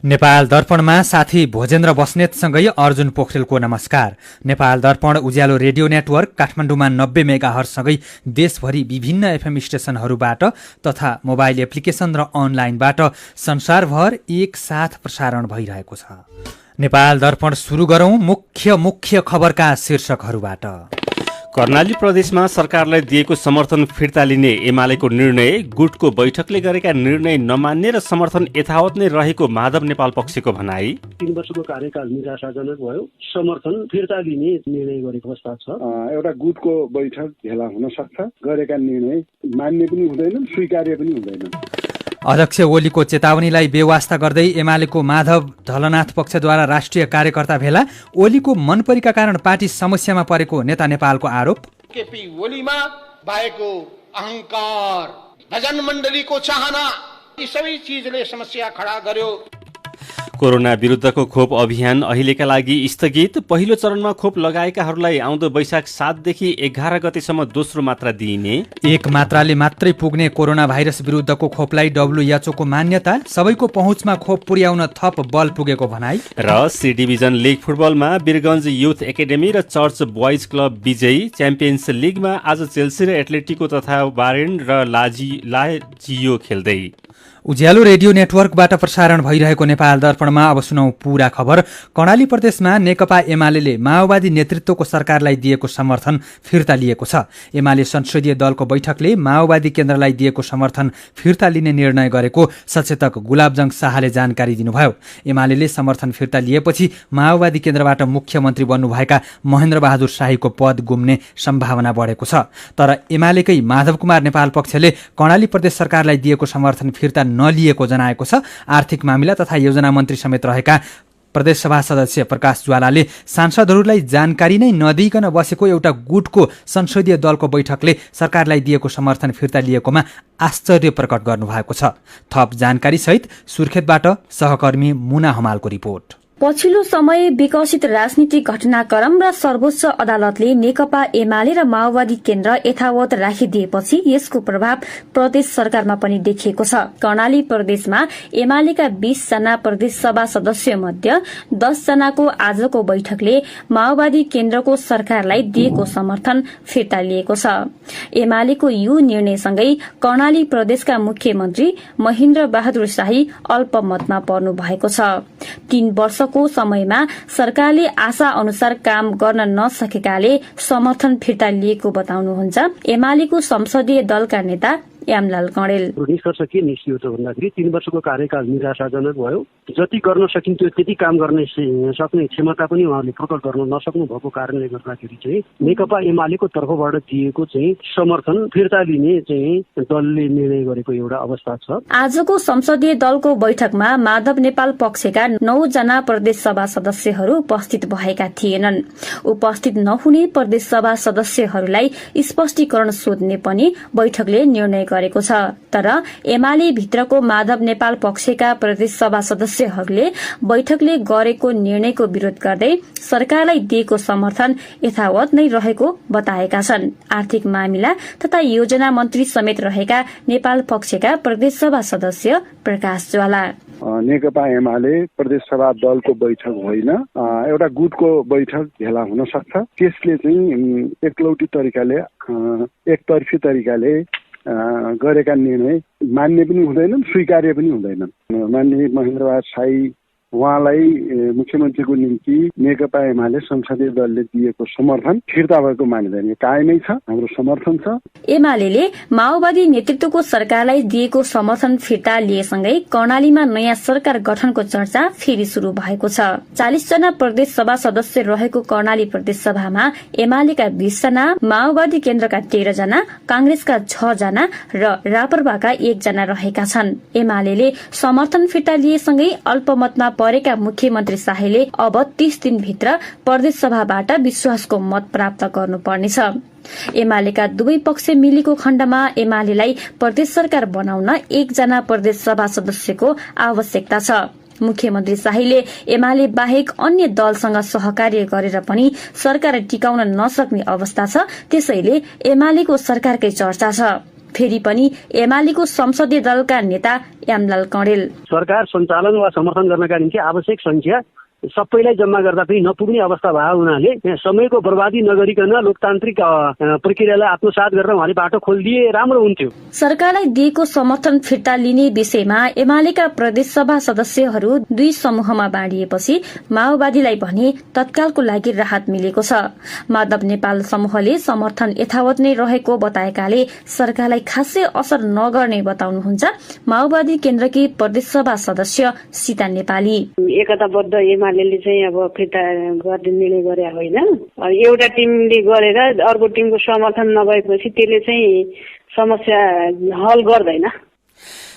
नेपाल दर्पणमा साथी भोजेन्द्र बस्नेतसँगै अर्जुन पोखरेलको नमस्कार। नेपाल दर्पण उज्यालो रेडियो नेटवर्क काठमाडौँमा 90 मेगाहर्जसँगै देशभरि विभिन्न एफएम स्टेशनहरूबाट तथा मोबाइल एप्लिकेशन र अनलाइनबाट संसारभर एकसाथ प्रसारण भइरहेको छ। नेपाल दर्पण सुरु गरौं मुख्य खबरका शीर्षकहरूबाट। कर्णाली प्रदेशमा सरकारलाई दिएको समर्थन फिर्ता लिने एमालेको निर्णय, गुटको बैठकले गरेका निर्णय नमान्ने र समर्थन यथावत नै रहेको माधव नेपाल पक्षको भनाई। 3 वर्षको कार्यकाल निराशाजनक भयो, समर्थन फिर्ता लिने निर्णय गरेको अवस्था छ। एउटा गुटको बैठक भेला हुन सक्छ, गरेका निर्णय मान्ने पनि हुँदैनन्, स्वीकार्य पनि हुँदैनन्। अध्यक्ष ओलीको चेतावनीलाई बेवास्ता गर्दै एमालेको माधव ढलनाथ पक्षद्वारा राष्ट्रिय कार्यकर्ता भेला। ओलीको मनपरीका कारण पार्टी समस्यामा परेको नेता नेपालको आरोप। केपी ओलीमा भएको अहंकार, भजन मण्डलीको चाहना, यी सबै चीजले समस्या खडा गर्यो। कोरोना विरुद्धको खोप अभियान अहिलेका लागि स्थगित। पहिलो चरणमा खोप लगाएकाहरूलाई आउँदो वैशाख 7 देखि 11 गतेसम्म दोस्रो मात्रा दिइने। एक मात्राले मात्रै पुग्ने कोरोना भाइरस विरुद्धको खोपलाई WHO को मान्यता। सबैको पहुँचमा खोप पुर्याउन थप बल पुगेको भनाई। र सी डिभिजन लिग फुटबलमा वीरगञ्ज युथ एकाडेमी र चर्च बोइज क्लब विजयी। च्याम्पियन्स लिगमा आज चेल्सी र एथलेटिको तथा बारेन र लाजियो खेल्दै। उज्यालो रेडियो नेटवर्कबाट प्रसारण भइरहेको नेपाल दर्पणमा अब सुनौ पूरा खबर। कर्णाली प्रदेशमा नेकपा एमाले माओवादी नेतृत्वको सरकारलाई दिएको समर्थन फिर्ता लिएको छ। एमाले संसदीय दलको बैठकले माओवादी केन्द्रलाई दिएको समर्थन फिर्ता लिने निर्णय गरेको सचेतक गुलाबजंग शाहले जानकारी दिनुभयो। एमाले समर्थन फिर्ता लिएपछि माओवादी केन्द्रबाट मुख्यमन्त्री बन्नुभएका महेन्द्र बहादुर शाहीको पद गुम्ने सम्भावना बढेको छ। तर एमालेकै माधव कुमार नेपाल पक्षले कर्णाली प्रदेश सरकारलाई दिएको समर्थन फिर्ता नलिएको जनाएको छ। आर्थिक मामिला तथा योजना मन्त्री समेत रहेका प्रदेशसभा सदस्य प्रकाश ज्वालाले सांसदहरूलाई जानकारी नै नदिइकन बसेको एउटा गुटको संसदीय दलको बैठकले सरकारलाई दिएको समर्थन फिर्ता लिएकोमा आश्चर्य प्रकट गर्नुभएको छ। थप जानकारी सहित सुर्खेतबाट सहकर्मी मुना हमालको रिपोर्ट। पछिल्लो समय विकसित राजनीतिक घटनाक्रम र सर्वोच्च अदालतले नेकपा एमाले र माओवादी केन्द्र यथावत राखिदिएपछि यसको प्रभाव प्रदेश सरकारमा पनि देखिएको छ। कर्णाली प्रदेशमा एमालेका 20 जना प्रदेश सभा सदस्य मध्ये 10 जनाको आजको बैठकले माओवादी केन्द्रको सरकारलाई दिएको समर्थन फिर्ता लिएको छ। एमालेको यो निर्णयसँगै कर्णाली प्रदेशका मुख्यमन्त्री महेन्द्र बहादुर शाही अल्पमतमा पर्नु भएको छ। 3 वर्ष को समयमा सरकारले आशा अनुसार काम गर्न नसकेकाले समर्थन फिर्ता लिएको बताउनुहुन्छ एमालेको संसदीय दलका नेता यामलाल कणेल। निष्कर्ष के निस्कियो त भन्दाखेरि 3 वर्षको कार्यकाल निराशाजनक भयो। जति गर्न सकिन्थ्यो त्यति काम गर्ने सक्ने क्षमता पनि उहाँहरूले प्रकट गर्न नसक्नु भएको कारणले गर्दाखेरि चाहिँ नेकपा एमालेको तर्फबाट दिएको चाहिँ समर्थन फिर्ता लिने चाहिँ दलले निर्णय गरेको एउटा अवस्था छ। आजको संसदीय दलको बैठकमा माधव नेपाल पक्षका 9 जना प्रदेश सभा सदस्यहरू उपस्थित भएका थिएनन्। उपस्थित नहुने प्रदेश सभा सदस्यहरूलाई स्पष्टीकरण सोध्ने पनि बैठकले निर्णय गरेको छ। तर एमाले भित्रको माधव नेपाल पक्षका प्रदेश सभा सदस्यहरूले बैठकले गरेको निर्णयको विरोध गर्दै सरकारलाई दिएको समर्थन यथावत नै रहेको बताएका छन्। आर्थिक मामिला तथा योजना मन्त्री समेत रहेका नेपाल पक्षका प्रदेश सभा सदस्य प्रकाश ज्वाला। नेकपा एमाले प्रदेश सभा दलको बैठक होइन, एउटा गुटको बैठक भेला हुन सक्छ। त्यसले चाहिँ एकलौटी तरिकाले, एकतर्फी तरिकाले गरेका निर्णय मान्ने पनि हुँदैनन्, स्वीकार्य पनि हुँदैनन्। माननीय महेन्द्र बहादुर शाही उहाँलाई मुख्यमन्त्रीको निम्ति नेकपा एमाले संसदीय दलले दिएको समर्थन फिर्ता भएको मानिँदैन, कायमै छ, हाम्रो समर्थन छ। एमाले माओवादी नेतृत्वको सरकारलाई दिएको समर्थन फिर्ता लिएसँगै कर्णालीमा नयाँ सरकार गठनको चर्चा फेरि शुरू भएको छ। 40 जना प्रदेश सभा सदस्य रहेको कर्णाली प्रदेश सभामा एमालेका 20 जना, माओवादी केन्द्रका 13 जना, कांग्रेसका 6 जना र रापरपाका 1 जना रहेका छन्। एमाले समर्थन फिर्ता लिएसँगै अल्पमतमा परेका मुख्यमन्त्री शाहीले अब 30 दिनभित्र प्रदेश सभाबाट विश्वासको मत प्राप्त गर्नुपर्नेछ। एमालेका दुवै पक्ष मिलेको खण्डमा एमालेलाई प्रदेश सरकार बनाउन 1 जना प्रदेश सभा सदस्यको आवश्यकता छ। मुख्यमन्त्री शाहीले एमाले बाहेक अन्य दलसँग सहकार्य गरेर पनि सरकार टिकाउन नसक्ने अवस्था छ। त्यसैले एमालेको सरकारकै चर्चा छ। फेरि पनि एमालेको संसदीय दलका नेता यामलाल कणेल। सरकार सञ्चालन वा समर्थन गर्नका निम्ति आवश्यक संख्या सबैलाई जम्मा गर्दा पनि नपुग्ने अवस्था भएको हुनाले समयको बर्बादी नगरिकन लोकतान्त्रिक प्रक्रियालाई आत्मसात गरेर उहाँले बाटो खोलिदिए राम्रो हुन्थ्यो। सरकारलाई दिएको समर्थन फिर्ता लिने विषयमा एमालेका प्रदेशसभा सदस्यहरू 2 समूहमा बाँडिएपछि माओवादीलाई भने तत्कालको लागि राहत मिलेको छ। माधव नेपाल समूहले समर्थन यथावत नै रहेको बताएकाले सरकारलाई खासै असर नगर्ने बताउनुहुन्छ माओवादी केन्द्रकी प्रदेशसभा सदस्य सीता नेपाली। एकताबद्ध एमाले चाहिँ अब फिर्ता गर्ने निर्णय गरे होइन, एउटा टिमले गरेर अर्को टिमको समर्थन नभएपछि त्यसले चाहिँ समस्या हल गर्दैन।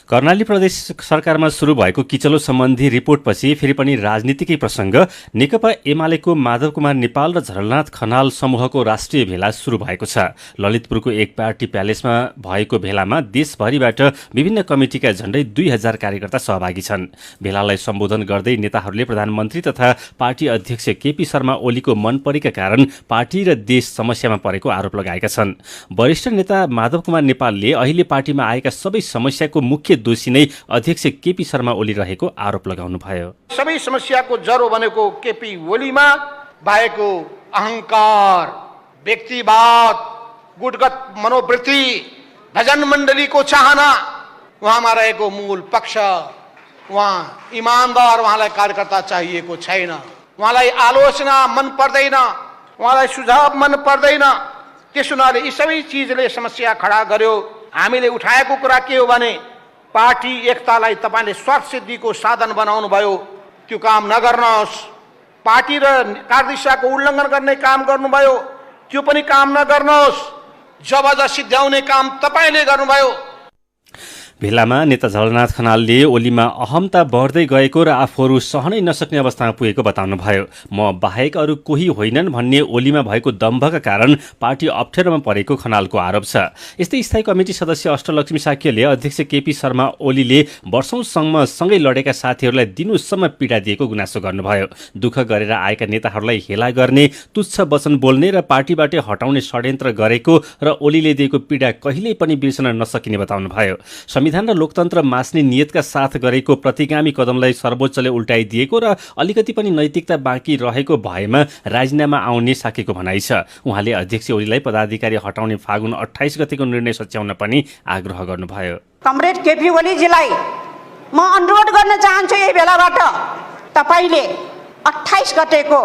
कर्णाली प्रदेश सरकारमा शुरू भएको किचलो सम्बन्धी रिपोर्टपछि फेरि पनि राजनीतिकै प्रसंग नेकपा एमालेको माधव कुमार नेपाल र झलनाथ खनाल समूहको राष्ट्रिय भेला शुरू भएको छ। ललितपुरको एक पार्टी प्यालेसमा भएको भेलामा देशभरिबाट विभिन्न कमिटिका झण्डै 2000 कार्यकर्ता सहभागी छन्। भेलालाई सम्बोधन गर्दै नेताहरूले प्रधानमन्त्री तथा पार्टी अध्यक्ष केपी शर्मा ओलीको मन परेका कारण पार्टी र देश समस्यामा परेको आरोप लगाएका छन्। वरिष्ठ नेता माधव कुमार नेपालले अहिले पार्टीमा आएका सबै समस्याको मुख्य दोषी नै अध्यक्ष केपी शर्मा ओली रहेको आरोप लगाउनुभयो। सबै समस्याको जरो बनेको केपी ओलीमा भएको अहंकार, व्यक्तिवाद, गुटगत मनोवृत्ति, भजन मण्डलीको चाहना उहाँमा रहेको मूल पक्ष। उहाँ इमानदार, उहाँलाई कार्यकर्ता चाहिएको छैन, उहाँलाई आलोचना मन पर्दैन, उहाँलाई सुझाव मन पर्दैन। त्यस हुनाले यी सबै चिजले समस्या खडा गर्यो। हामीले उठाएको कुरा के हो भने पार्टी एकतालाई तपाईले स्वार्थ सिद्धिको साधन बनाउनु भयो, त्यो काम नगर्नुहोस्। पार्टी र कार्यदिशाको उल्लङ्घन गर्ने काम गर्नुभयो, त्यो पनि काम नगर्नुहोस्। जबरजस्ती सिद्ध्याउने काम तपाईले गर्नुभयो। भेलामा नेता झलनाथ खनालले ओलीमा अहमता बढ्दै गएको र आफूहरू सहनै नसक्ने अवस्थामा पुगेको बताउनुभयो। म बाहेक अरू कोही होइनन् भन्ने ओलीमा भएको दम्भका कारण पार्टी अप्ठ्यारोमा परेको खनालको आरोप छ। यस्तै स्थायी कमिटी सदस्य अष्टलक्ष्मी साक्यले अध्यक्ष केपी शर्मा ओलीले वर्षौंसम्म सँगै लडेका साथीहरूलाई दिनुसम्म पीडा दिएको गुनासो गर्नुभयो। दुःख गरेर आएका नेताहरूलाई हेला गर्ने, तुच्छ वचन बोल्ने र पार्टीबाट हटाउने षड्यन्त्र गरेको र ओलीले दिएको पीडा कहिल्यै पनि बिर्सन नसकिने बताउनुभयो। संविधान र लोकतन्त्र मास्ने नियतका साथ गरेको प्रतिगामी कदमलाई सर्वोच्चले उल्टाइदिएको र अलिकति पनि नैतिकता बाँकी रहेको भएमा राजीनामा आउने साकेको भनाइ छ। उहाँले अध्यक्ष ओलीलाई पदाधिकारी हटाउने फागुन 28 गतेको निर्णय सच्याउन पनि आग्रह गर्नुभयो। कमरेड केपी ओलीजीलाई म अनुरोध गर्न चाहन्छु, यही बेलाबाट तपाईले 28 गतेको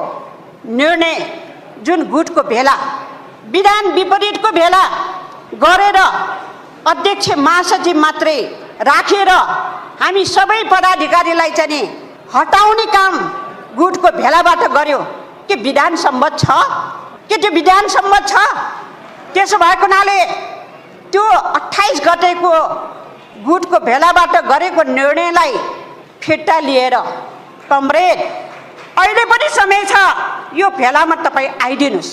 निर्णय जुन गुटको भेला, विधान विपरीतको भेला गरेर अध्यक्ष महासचिव मात्रै राखेर हामी सबै पदाधिकारीलाई चाहिँ हटाउने काम गुटको भेलाबाट गर्यो के विधान सम्मत छ? के त्यो विधान सम्मत छ? त्यसो भएको हुनाले त्यो 28 गतेको गुटको भेलाबाट गरेको निर्णयलाई फिर्ता लिएर कमरेड अहिले पनि समय छ, यो भेलामा तपाईँ आइदिनुहोस्।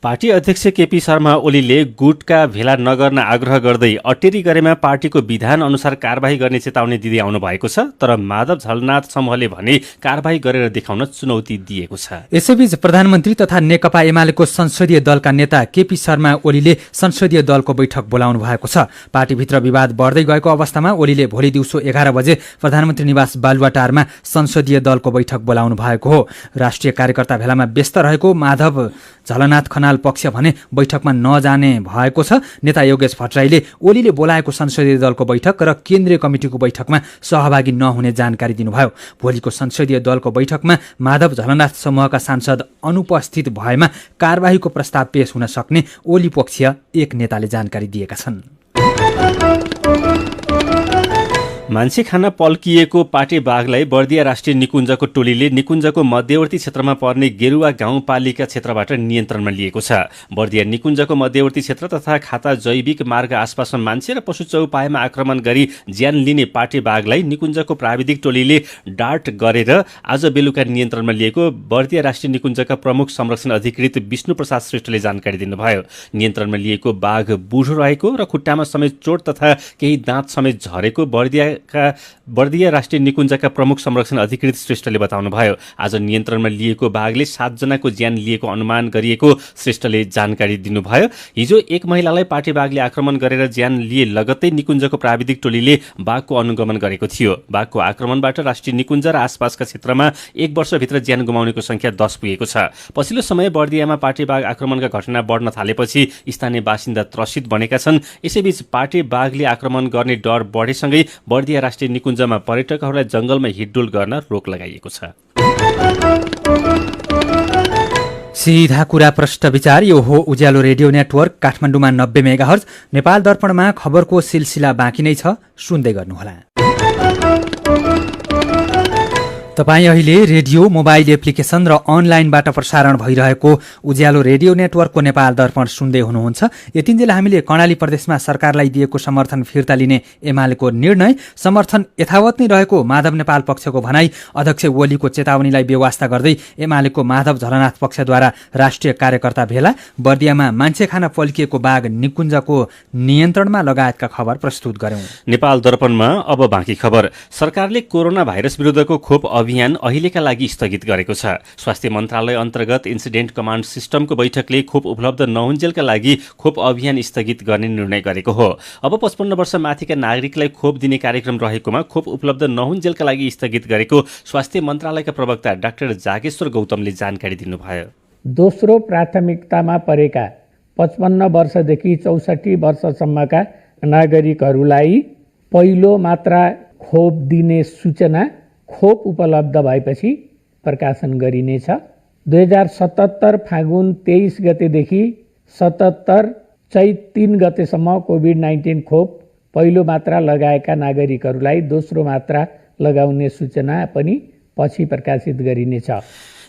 पार्टी अध्यक्ष केपी शर्मा ओलीले गुटका भेला नगर्न आग्रह गर्दै अटेरी गरेमा पार्टीको विधान अनुसार कारबाही गर्ने चेतावनी दिँदै आउनु भएको छ। तर माधव झलनाथ समूहले भने कारबाही गरेर देखाउन चुनौती दिएको छ। यसैबीच प्रधानमन्त्री तथा नेकपा एमालेको संसदीय दलका नेता केपी शर्मा ओलीले संसदीय दलको बैठक बोलाउनु भएको छ। पार्टीभित्र विवाद बढ्दै गएको अवस्थामा ओलीले भोलि दिउँसो 11 बजे प्रधानमन्त्री निवास बालुवाटारमा संसदीय दलको बैठक बोलाउनु भएको हो। राष्ट्रिय कार्यकर्ता भेलामा व्यस्त रहेको माधव झलनाथ खनाल पक्ष भने बैठकमा नजाने भएको छ। नेता योगेश भट्टराईले ओलीले बोलाएको संसदीय दलको बैठक र केन्द्रीय कमिटिको बैठकमा सहभागी नहुने जानकारी दिनुभयो। भोलिको संसदीय दलको बैठकमा माधव झलनाथ समूहका सांसद अनुपस्थित भएमा कारबाहीको प्रस्ताव पेश हुन सक्ने ओली पक्षीय एक नेताले जानकारी दिएका छन्। मान्छे खान पल्किएको पाटे बाघलाई बर्दिया राष्ट्रिय निकुञ्जको टोलीले निकुञ्जको मध्यवर्ती क्षेत्रमा पर्ने गेरुवा गाउँपालिका क्षेत्रबाट नियन्त्रणमा लिएको छ। बर्दिया निकुञ्जको मध्यवर्ती क्षेत्र तथा खाता जैविक मार्ग आसपासमा मान्छे र पशु चौपायामा आक्रमण गरी ज्यान लिने पाटे बाघलाई निकुञ्जको प्राविधिक टोलीले डार्ट गरेर आज बेलुका नियन्त्रणमा लिएको बर्दिया राष्ट्रिय निकुञ्जका प्रमुख संरक्षण अधिकृत विष्णु प्रसाद श्रेष्ठले जानकारी दिनुभयो। नियन्त्रणमा लिएको बाघ बुढो रहेको र खुट्टामा समेत चोट तथा केही दाँत समेत झरेको बर्दिया बर्दिया राष्ट्रिय निकुञ्जका प्रमुख संरक्षण अधिकृत श्रेष्ठले बताउनुभयो। आज नियन्त्रणमा लिएको बाघले 7 जनाको ज्यान लिएको अनुमान गरिएको श्रेष्ठले जानकारी दिनुभयो। हिजो एक महिलालाई पाटे बाघले आक्रमण गरेर ज्यान लिए लगत्तै निकुञ्जको प्राविधिक टोलीले बाघको अनुगमन गरेको थियो। बाघको आक्रमणबाट राष्ट्रिय निकुञ्ज र आसपासका क्षेत्रमा 1 वर्षभित्र ज्यान गुमाउनेको संख्या 10 पुगेको छ। पछिल्लो समय बर्दियामा पाटे बाघ आक्रमणका घटना बढ्न थालेपछि स्थानीय बासिन्दा त्रसित बनेका छन्। यसैबीच पाटे बाघले आक्रमण गर्ने डर बढेसँगै बर्दिया राष्ट्रिय निकुञ्जमा पर्यटकहरूलाई जंगलमा हिडडुल गर्न रोक लगाइएको छ। सीधा कुरा प्रश्न विचार। यो हो उज्यालो रेडियो नेटवर्क काठमाडौँमा 90 मेगाहर्ज। नेपाल दर्पणमा खबरको सिलसिला बाँकी नै छ, सुन्दै गर्नुहोला। तपाईँ अहिले रेडियो, मोबाइल एप्लिकेशन र अनलाइनबाट प्रसारण भइरहेको उज्यालो रेडियो नेटवर्कको नेपाल दर्पण सुन्दै हुनुहुन्छ। यतिन्जेल हामीले कर्णाली प्रदेशमा सरकारलाई दिएको समर्थन फिर्ता लिने एमालेको निर्णय, समर्थन यथावत नै रहेको माधव नेपाल पक्षको भनाई, अध्यक्ष ओलीको चेतावनीलाई बेवास्ता गर्दै एमालेको माधव झलनाथ पक्षद्वारा राष्ट्रिय कार्यकर्ता भेला, बर्दियामा मान्छे खान पल्किएको बाघ निकुञ्जको नियन्त्रणमा लगायतका खबर प्रस्तुत गर्यौं। नेपाल दर्पणमा अब बाँकी खबर। सरकारले कोरोना भाइरस विरुद्धको खोप अभियान अहिलेका लागि स्थगित गरेको छ। स्वास्थ्य मन्त्रालय अन्तर्गत इन्सिडेन्ट कमान्ड सिस्टमको बैठकले खोप उपलब्ध नहुन्जेलका लागि खोप अभियान स्थगित गर्ने निर्णय गरेको हो। अब 55 वर्ष माथिका नागरिकलाई खोप दिने कार्यक्रम रहेकोमा खोप उपलब्ध नहुन्जेलका लागि स्थगित गरेको स्वास्थ्य मन्त्रालयका प्रवक्ता डाक्टर जागेश्वर गौतमले जानकारी दिनुभयो। दोस्रो प्राथमिकतामा परेका 55 वर्षदेखि 64 वर्षसम्मका नागरिकहरूलाई पहिलो मात्रा खोप दिने सूचना खोप उपलब्ध भएपछि प्रकाशन गरिनेछ। 2077 फागुन 23 गतेदेखि 77 चैत 3 गतेसम्म कोभिड-19 खोप पहिलो मात्रा लगाएका नागरिकहरूलाई दोस्रो मात्रा लगाउने सूचना पनि पछि प्रकाशित गरिनेछ।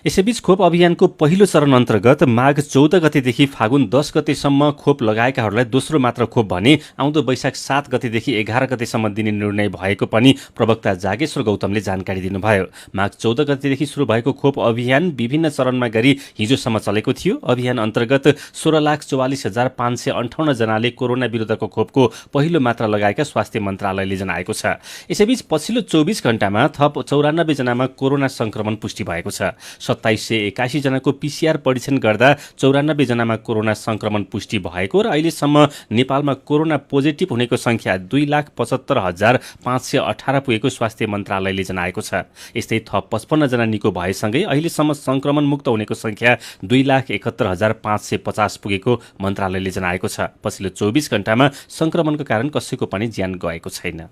यसैबीच खोप अभियानको पहिलो चरण अन्तर्गत माघ 14 गतेदेखि फागुन 10 गतेसम्म खोप लगाएकाहरूलाई दोस्रो मात्र खोप भने आउँदो वैशाख 7 गतेदेखि 11 गतेसम्म दिने निर्णय भएको पनि प्रवक्ता जागेश्वर गौतमले जानकारी दिनुभयो। माघ 14 गतेदेखि सुरु भएको खोप अभियान विभिन्न चरणमा गरी हिजोसम्म चलेको थियो। अभियान अन्तर्गत 16,44,558 जनाले कोरोना विरुद्धको खोपको पहिलो मात्रा लगाएका स्वास्थ्य मन्त्रालयले जनाएको छ। यसैबीच पछिल्लो 24 घण्टामा थप 94 जनामा कोरोना संक्रमण पुष्टि भएको छ। 2781 जनाको पीसीआर परीक्षण गर्दा 94 जनामा कोरोना संक्रमण पुष्टि भएको र अहिलेसम्म नेपालमा कोरोना पोजिटिभ हुनेको संख्या 2,75,518 पुगेको स्वास्थ्य मन्त्रालयले जनाएको छ। यस्तै थप 55 जना निको भएसँगै अहिलेसम्म संक्रमण मुक्त हुनेको संख्या 2,71,550 पुगेको मन्त्रालयले जनाएको छ। पछिल्लो 24 घण्टामा संक्रमणको कारण कसैको पनि ज्यान गएको छैन।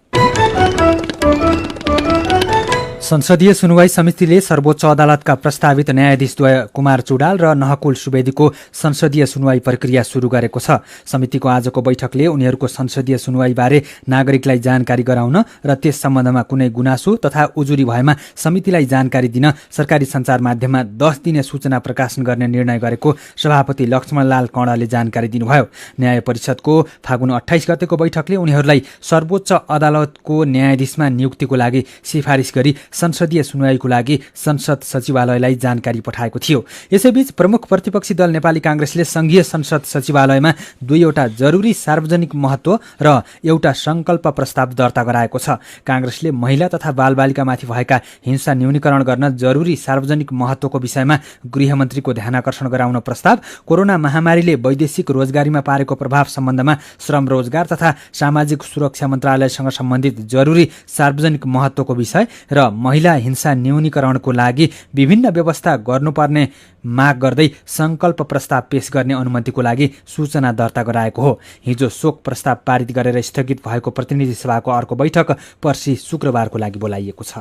संसदीय सुनवाई समितिले सर्वोच्च अदालतका प्रस्तावित न्यायाधीशद्वय कुमार चुडाल र नहकुल सुवेदीको संसदीय सुनवाई प्रक्रिया सुरु गरेको छ। समितिको आजको बैठकले उनीहरूको संसदीय सुनवाईबारे नागरिकलाई जानकारी गराउन र त्यस सम्बन्धमा कुनै गुनासो तथा उजुरी भएमा समितिलाई जानकारी दिन सरकारी सञ्चार माध्यममा 10 दिने सूचना प्रकाशन गर्ने निर्णय गरेको सभापति लक्ष्मणलाल कणले जानकारी दिनुभयो। न्याय परिषदको फागुन 28 गतेको बैठकले उनीहरूलाई सर्वोच्च अदालतको न्यायाधीशमा नियुक्तिको लागि सिफारिस गरी संसदीय सुनवाईको लागि संसद सचिवालयलाई जानकारी पठाएको थियो। यसैबीच प्रमुख प्रतिपक्षी दल नेपाली कांग्रेसले संघीय संसद सचिवालयमा 2वटा जरुरी सार्वजनिक महत्व र एउटा संकल्प प्रस्ताव दर्ता गराएको छ। कांग्रेसले महिला तथा बालबालिकामाथि भएका हिंसा न्यूनीकरण गर्न जरुरी सार्वजनिक महत्वको विषयमा गृहमन्त्रीको ध्यानाकर्षण गराउन प्रस्ताव, कोरोना महामारीले वैदेशिक रोजगारीमा पारेको प्रभाव सम्बन्धमा श्रम रोजगार तथा सामाजिक सुरक्षा मन्त्रालयसँग सम्बन्धित जरुरी सार्वजनिक महत्वको विषय र महिला हिंसा न्यूनीकरणको लागि विभिन्न व्यवस्था गर्नुपर्ने माग गर्दै संकल्प प्रस्ताव पेश गर्ने अनुमतिको लागि सूचना दर्ता गराएको हो। हिजो शोक प्रस्ताव पारित गरेर स्थगित भएको प्रतिनिधि सभाको अर्को बैठक पर्सि शुक्रबारको लागि बोलाइएको छ।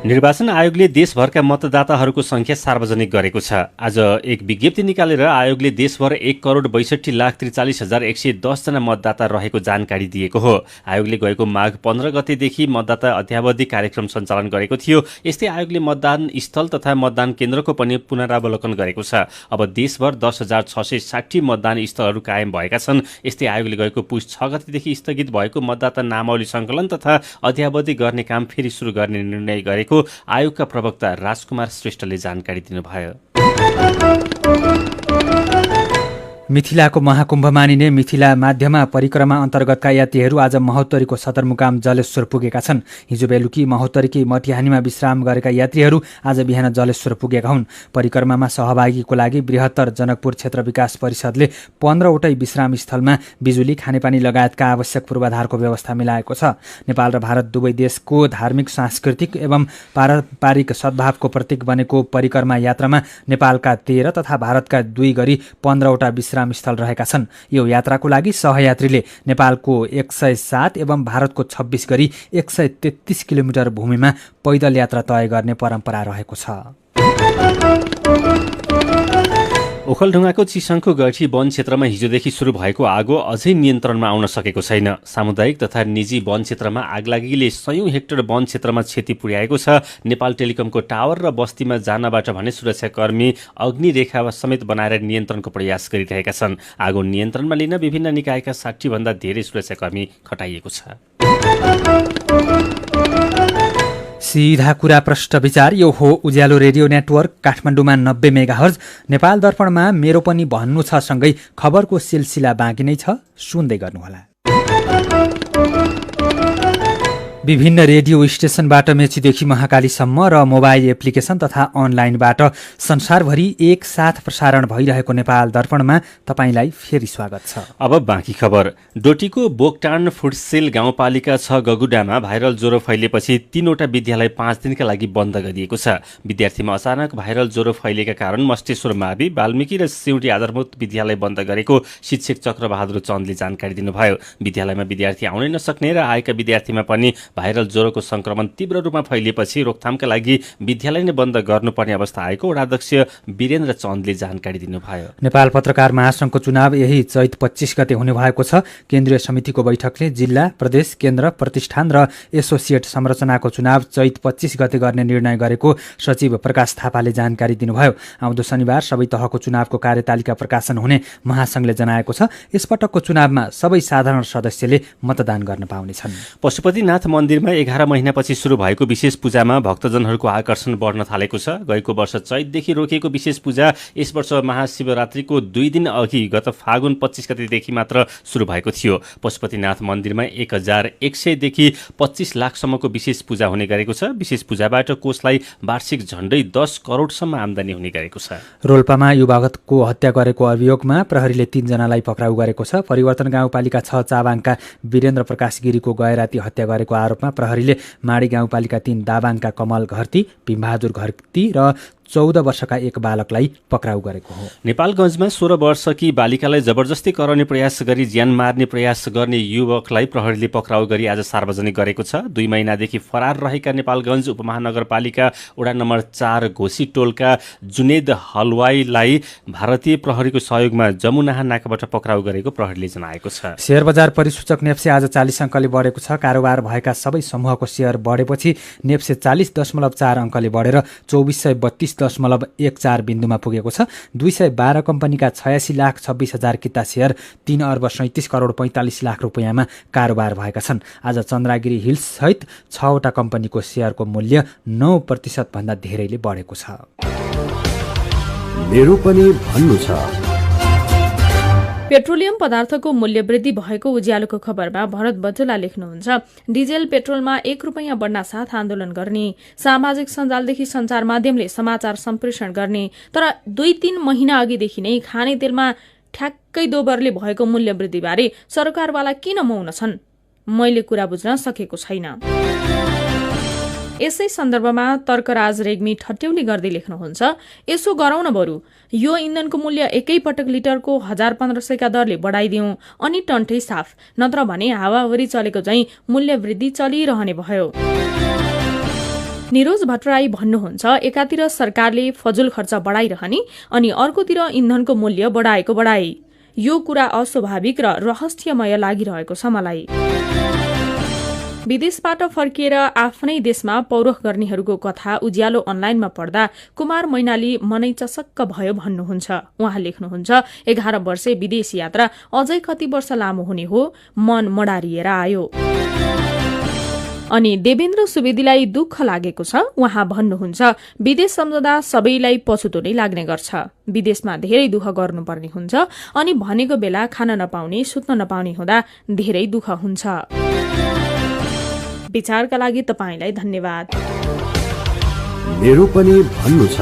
निर्वाचन आयोगले देशभरका मतदाताहरूको संख्या सार्वजनिक गरेको छ। आज एक विज्ञप्ति निकालेर आयोगले देशभर 1,62,43,110 जना मतदाता रहेको जानकारी दिएको हो। आयोगले गएको माघ 15 गतेदेखि मतदाता अध्यावधि कार्यक्रम सञ्चालन गरेको थियो। यस्तै आयोगले मतदान स्थल तथा मतदान केन्द्रको पनि पुनरावलोकन गरेको छ। अब देशभर 10,660 मतदान स्थलहरू कायम भएका छन्। यस्तै आयोगले गएको पुस 6 गतेदेखि स्थगित भएको मतदाता नामावली सङ्कलन तथा अध्यावधि गर्ने काम फेरि सुरु गर्ने निर्णय गरेको आयोगका प्रवक्ता राजकुमार श्रेष्ठले जानकारी दिनुभयो। मिथिलाको महाकुम्भ मानिने मिथिला माध्यमा परिक्रमा अन्तर्गतका यात्रीहरू आज महोत्तरीको सदरमुकाम जलेश्वर पुगेका छन्। हिजो बेलुकी महोत्तरीकी मटिहानीमा विश्राम गरेका यात्रीहरू आज बिहान जलेश्वर पुगेका हुन्। परिक्रमामा सहभागीको लागि बृहत्तर जनकपुर क्षेत्र विकास परिषदले 15वटै विश्राम स्थलमा बिजुली, खानेपानी लगायतका आवश्यक पूर्वाधारको व्यवस्था मिलाएको छ। नेपाल र भारत दुवै देशको धार्मिक, सांस्कृतिक एवं पारम्परिक सद्भावको प्रतीक बनेको परिक्रमा यात्रामा नेपालका 13 तथा भारतका 2 गरी 15वटा विश्राम स्थल रहेका छन्। यो यात्राको लागि सहयात्रीले नेपालको 107 एवं भारतको 26 गरी 133 किलोमिटर भूमिमा पैदल यात्रा तय गर्ने परम्परा रहेको छ। ओखलढुङ्गाको चिसङको गठी वन क्षेत्रमा हिजोदेखि सुरु भएको आगो अझै नियन्त्रणमा आउन सकेको छैन। सामुदायिक तथा निजी वन क्षेत्रमा आगलागीले 100 हेक्टर वन क्षेत्रमा क्षति पुर्याएको छ। नेपाल टेलिकमको टावर र बस्तीमा जानबाट भने सुरक्षाकर्मी अग्निरेखा समेत बनाएर नियन्त्रणको प्रयास गरिरहेका छन्। आगो नियन्त्रणमा लिन विभिन्न निकायका 60 भन्दा धेरै सुरक्षाकर्मी खटाइएको छ। सीधा कुरा प्रश्न विचार, यो हो उज्यालो रेडियो नेटवर्क काठमाडौँमा 90 मेगाहर्ज। नेपाल दर्पणमा मेरो पनि भन्नु छ सँगै खबरको सिलसिला बाँकी नै छ, सुन्दै गर्नुहोला। विभिन्न रेडियो स्टेशनबाट मेचीदेखि महाकालीसम्म र मोबाइल एप्लिकेसन तथा अनलाइनबाट संसारभरि एकसाथ प्रसारण भइरहेको नेपाल दर्पणमा तपाईंलाई फेरि स्वागत छ। अब बाँकी खबर। डोटीको बोकटान फुटसेल गाउँपालिका 6 गगुडामा भाइरल ज्वरो फैलिएपछि 3वटा विद्यालय 5 दिनका लागि बन्द गरिएको छ। विद्यार्थीमा अचानक भाइरल ज्वरो फैलिएका कारण मस्टेश्वर मावि, वाल्मीकि र सिउँडी आधारभूत विद्यालय बन्द गरेको शिक्षक चक्रबहादुर चन्दले जानकारी दिनुभयो। विद्यालयमा विद्यार्थी आउनै नसक्ने र आएका विद्यार्थीमा पनि भाइरल ज्वरोको संक्रमण तीव्र रूपमा फैलिएपछि रोकथामका लागि विद्यालय नै बन्द गर्नुपर्ने अवस्था आएको वडाध्यक्ष वीरेन्द्र चन्दले जानकारी दिनुभयो। नेपाल पत्रकार महासंघको चुनाव यही चैत 25 गते हुने भएको छ। केन्द्रीय समितिको बैठकले जिल्ला, प्रदेश, केन्द्र, प्रतिष्ठान र एसोसिएट संरचनाको चुनाव चैत 25 गते गर्ने निर्णय गरेको सचिव प्रकाश थापाले जानकारी दिनुभयो। आउँदो शनिबार सबै तहको चुनावको कार्यतालिका प्रकाशन हुने महासंघले जनाएको छ। यसपटकको चुनावमा सबै साधारण सदस्यले मतदान गर्न पाउनेछन्। पशुपतिनाथ मन्दिरमा 11 महिनापछि सुरु भएको विशेष पूजामा भक्तजनहरूको आकर्षण बढ्न थालेको छ। गएको वर्ष चैतदेखि रोकिएको विशेष पूजा यस वर्ष महाशिवरात्रिको 2 दिन अघि गत फागुन 25 गतेदेखि मात्र सुरु भएको थियो। पशुपतिनाथ मन्दिरमा 1100 देखि 25 लाखसम्मको विशेष पूजा हुने गरेको छ। विशेष पूजाबाट कोषलाई वार्षिक झण्डै 10 करोडसम्म आम्दानी हुने गरेको छ। रोल्पामा युवकको हत्या गरेको अभियोगमा प्रहरीले 3 जनालाई पक्राउ गरेको छ। परिवर्तन गाउँपालिका 6 चाबाङका वीरेन्द्र प्रकाश गिरीको गएराती हत्या गरेको आरोपमा प्रहरीले माडी गाउँपालिका 3 दाबाङका कमल घरती, भीमबहादुर घरती र 14 वर्षका एक बालकलाई पक्राउ गरेको हो। नेपालगञ्जमा 16 वर्षकी बालिकालाई जबरजस्ती कराउने प्रयास गरी ज्यान मार्ने प्रयास गर्ने युवकलाई प्रहरीले पक्राउ गरी आज सार्वजनिक गरेको छ। 2 महिनादेखि फरार रहेका नेपालगञ्ज उपमहानगरपालिका वडा नम्बर 4 घोसी टोलका जुनेद हलवाईलाई भारतीय प्रहरीको सहयोगमा जमुनाहा नाकाबाट पक्राउ गरेको प्रहरीले जनाएको छ। शेयर बजार परिसूचक नेप्से आज 40 अङ्कले बढेको छ। कारोबार भएका सबै समूहको शेयर बढेपछि नेप्से 40.4 अङ्कले बढेर 2432.14 बिन्दुमा पुगेको छ। 212 कम्पनीका 86,26,000 किता शेयर 3 अर्ब 37 करोड 45 लाख रुपियाँमा कारोबार भएका छन्। आज चन्द्रगिरी हिल्स सहित 6वटा कम्पनीको शेयरको मूल्य 9% भन्दा धेरैले बढेको छ। मेरो पनि भन्नु छ। पेट्रोलियम पदार्थको मूल्य वृद्धि भएको उज्यालोको खबरमा भरत बटुला लेख्नुहुन्छ, डिजेल पेट्रोलमा 1 रुपैयाँ बढ्न साथ आन्दोलन गर्ने, सामाजिक सञ्जालदेखि सञ्चार माध्यमले समाचार सम्प्रेषण गर्ने, तर 2-3 महिना अघिदेखि नै खाने तेलमा ठ्याक्कै दोब्बरले भएको मूल्य वृद्धिबारे सरकारवाला किन मौन छन्? मैले कुरा बुझ्न सकेको छैन। यसै सन्दर्भमा तर्कराज रेग्मी ठट्यौली गर्दै लेख्नुहुन्छ, यसो गरौँ न बरु, यो इन्धनको मूल्य एकैपटक लिटरको 1500 का दरले बढाइदिउँ अनि टन्ठै साफ, नत्र भने हावाहुरी चलेको झैं मूल्य वृद्धि चलिरहने भयो। निरोज भट्टराई भन्नुहुन्छ, एकातिर सरकारले फजुल खर्च बढाइरहने अनि अर्कोतिर इन्धनको मूल्य बढाएको बढाए। यो कुरा अस्वाभाविक र रहस्यमय लागिरहेको छ मलाई। विदेशबाट फर्किएर आफ्नै देशमा पौरख गर्नेहरूको कथा उज्यालो अनलाइनमा पढ्दा कुमार मैनाली मनै चसक्क भयो भन्नुहुन्छ। उहाँ लेख्नुहुन्छ, 11 वर्षे विदेश यात्रा अझै कति वर्ष लामो हुने हो, मन मडारिएर आयो। अनि देवेन्द्र सुवेदीलाई दुःख लागेको छ। उहाँ भन्नुहुन्छ विदेश सम्झदा सबैलाई पछुतो नै लाग्ने गर्छ। विदेशमा धेरै दुःख गर्नुपर्ने हुन्छ अनि भनेको बेला खान नपाउने सुत्न नपाउने हुँदा धेरै दुःख हुन्छ। विचारका लागि तपाईलाई धन्यवाद। मेरो पनि भन्नु छ।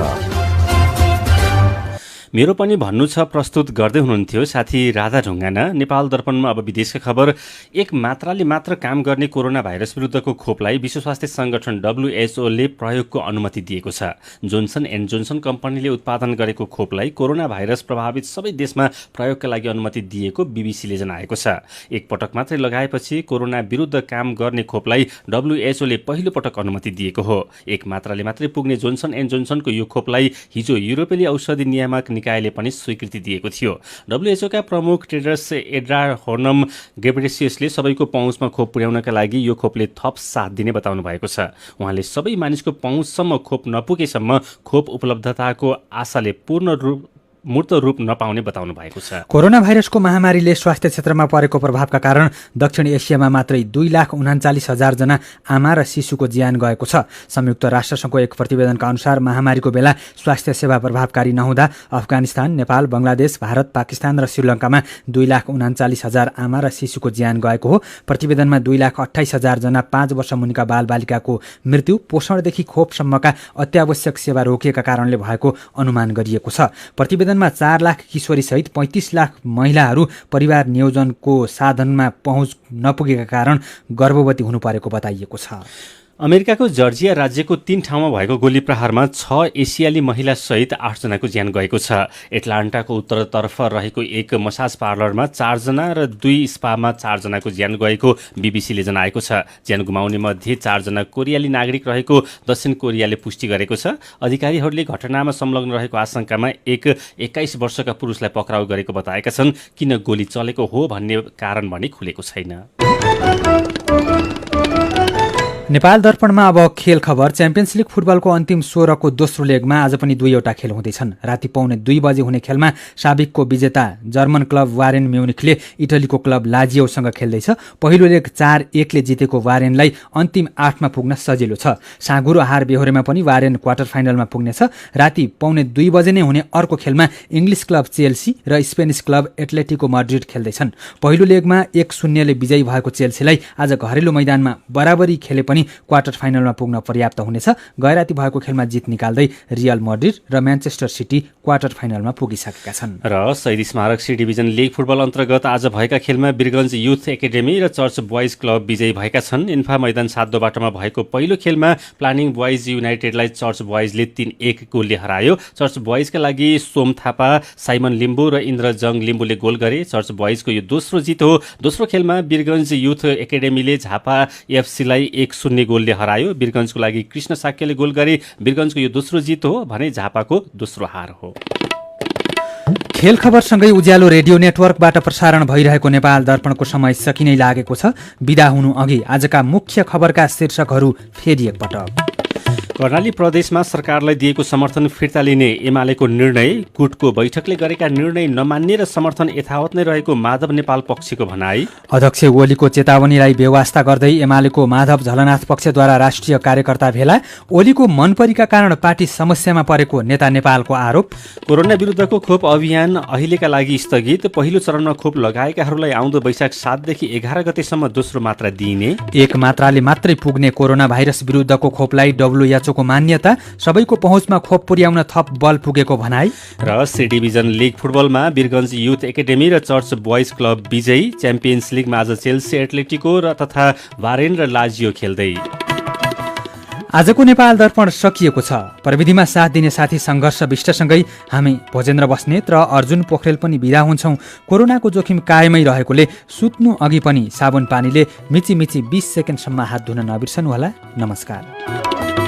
मेरो पनि भन्नु छ प्रस्तुत गर्दै हुनुहुन्थ्यो साथी राधा ढुङ्गाना। नेपाल दर्पणमा अब विदेशका खबर। एक मात्राले मात्र काम गर्ने कोरोना भाइरस विरुद्धको खोपलाई विश्व स्वास्थ्य संगठन WHO ले प्रयोगको अनुमति दिएको छ। जोन्सन एन्ड जोन्सन कम्पनीले उत्पादन गरेको खोपलाई कोरोना भाइरस प्रभावित सबै देशमा प्रयोगका लागि अनुमति दिएको BBC ले जनाएको छ। एक पटक मात्रै लगाएपछि कोरोना विरुद्ध काम गर्ने खोपलाई WHO ले पहिलो पटक अनुमति दिएको हो। एक मात्राले मात्रै पुग्ने जोन्सन एन्ड जोन्सनको यो खोपलाई हिजो युरोपेली औषधि नियामक निकायले पनि स्वीकृति दिएको थियो। WHO का प्रमुख टेड्रस एड्हानोम गेब्रेयेससले सबैको पहुँचमा खोप पुर्याउनका लागि यो खोपले थप साथ दिने बताउनु भएको छ। उहाँले सबै मानिसको पहुँचसम्म खोप नपुगेसम्म खोप उपलब्धताको आशाले मूर्त रूप नपाउने बताउनु भएको छ। कोरोना भाइरसको महामारीले स्वास्थ्य क्षेत्रमा परेको प्रभावका कारण दक्षिण एसियामा मात्रै 2,39,000 जना आमा र शिशुको ज्यान गएको छ। संयुक्त राष्ट्रसङ्घको एक प्रतिवेदनका अनुसार महामारीको बेला स्वास्थ्य सेवा प्रभावकारी नहुँदा अफगानिस्तान, नेपाल, बंगलादेश, भारत, पाकिस्तान र श्रीलङ्कामा 2,39,000 आमा र शिशुको ज्यान गएको हो। प्रतिवेदनमा 2,28,000 जना 5 वर्ष मुनिका बालबालिकाको मृत्यु पोषणदेखि खोपसम्मका अत्यावश्यक सेवा रोकिएका कारणले भएको अनुमान गरिएको छ। प्रतिवेदनमा 4 लाख किशोरी सहित 35 लाख महिलाहरू परिवार नियोजनको साधनमा पहुँच नपुगेका कारण गर्भवती हुनु परेको बताइएको छ। अमेरिकाको जर्जिया राज्यको 3 ठाउँमा भएको गोली प्रहारमा 6 एसियाली महिला सहित 8 जनाको ज्यान गएको छ। एटलान्टाको उत्तरतर्फ रहेको एक मसाज पार्लरमा 4 जना र 2 स्पामा 4 जनाको ज्यान गएको BBC ले जनाएको छ। ज्यान गुमाउने मध्ये 4 जना कोरियाली नागरिक रहेको दक्षिण कोरियाले पुष्टि गरेको छ। अधिकारीहरूले घटनामा संलग्न रहेको आशंकामा एक 21 वर्षका पुरुषलाई पक्राउ गरेको बताएका छन्। किन गोली चलेको हो भन्ने कारण भने खुलेको छैन। नेपाल दर्पणमा अब खेल खबर। च्याम्पियन्स लिग फुटबलको अन्तिम 16 को दोस्रो लेगमा आज पनि 2 खेल हुँदैछन्। राति 1:45 बजे हुने खेलमा साबिकको विजेता जर्मन क्लब वारेन म्युनिखले इटलीको क्लब लाजियोसँग खेल्दैछ। पहिलो लेग 4-1 ले जितेको वारेनलाई अन्तिम 8मा पुग्न सजिलो छ। साँगुरो हार बेहोरेमा पनि वारेन क्वार्टर फाइनलमा पुग्नेछ। राति 1:45 बजे नै हुने अर्को खेलमा इङ्ग्लिस क्लब चेल्सी र स्पेनिस क्लब एटलेटिको माड्रिड खेल्दैछन्। पहिलो लेगमा 1-0 ले विजयी भएको चेल्सीलाई आज घरेलु मैदानमा बराबरी खेले पनि क्वार्टर फाइनलमा पुग्न पर्याप्त हुनेछ। गैराती भएको खेलमा जित निकाल्दै रियल माड्रिड र म्यान्चेस्टर सिटी क्वार्टर फाइनलमा पुगिसकेका छन्। र शहीद स्मारक सी डिभिजन लिग फुटबल अन्तर्गत आज भएका खेलमा वीरगञ्ज युथ एकाडेमी र चर्च बोइज क्लब विजयी भएका छन्। इन्फा मैदान 7 बाटोमा भएको पहिलो खेलमा प्लानिङ बोइज युनाइटेडलाई चर्च बोइजले 3-1 गोलले हरायो। चर्च बोइजका लागि सोम थापा, साइमन लिम्बू र इन्द्रजङ लिम्बूले गोल गरे। चर्च बोइजको यो दोस्रो जित हो। दोस्रो खेलमा वीरगञ्ज युथ एकाडेमीले झापा एफसीलाई 1-0 गोलले हरायो। वीरगञ्जको लागि कृष्ण साक्यले गोल गरे। वीरगञ्जको यो दोस्रो जित हो भने झापाको दोस्रो हार हो। खेल खबरसँगै उज्यालो रेडियो नेटवर्कबाट प्रसारण भइरहेको नेपाल दर्पणको समय सकिनै लागेको छ। बिदा हुनु अघि आजका मुख्य खबरका शीर्षकहरू फेरि एकपटक। कर्णाली प्रदेशमा सरकारलाई दिएको समर्थन फिर्ता लिने एमालेको निर्णय। गुटको बैठकले गरेका निर्णय नमान्ने र समर्थन यथावत नै रहेको माधव नेपाल पक्षको भनाई। अध्यक्ष ओलीको चेतावनीलाई बेवास्ता गर्दै एमालेको माधव झलनाथ पक्षद्वारा राष्ट्रिय कार्यकर्ता भेला। ओलीको मनपरीका कारण पार्टी समस्यामा परेको नेता नेपालको आरोप। कोरोना विरुद्धको खोप अभियान अहिलेका लागि स्थगित। पहिलो चरणमा खोप लगाएकाहरूलाई आउँदो वैशाख 7 देखि 11 गतेसम्म दोस्रो मात्रा दिइने। एक मात्राले मात्रै पुग्ने कोरोना भाइरस विरुद्धको खोपलाई WHO को मान्यता। सबैको पहुँचमा खोप पुर्याउन थप बल पुगेको भनाई। र सी डिभिजन लिग फुटबलमा वीरगञ्ज युथ एकाडेमी र चर्च बोइज क्लब विजयी। च्याम्पियन्स लिगमा आज चेल्सी एटलेटिको र तथा वारेन र लाजियो खेल्दै। आजको नेपाल दर्पण सकिएको छ। प्रविधिमा साथ दिने साथी सङ्घर्ष विष्टसँगै हामी भोजेन्द्र बस्नेत र अर्जुन पोखरेल पनि बिदा हुन्छौँ। कोरोनाको जोखिम कायमै रहेकोले सुत्नु अघि पनि साबुन पानीले मिची 20 सेकेन्डसम्म हात धुन नबिर्सनुहोला। नमस्कार।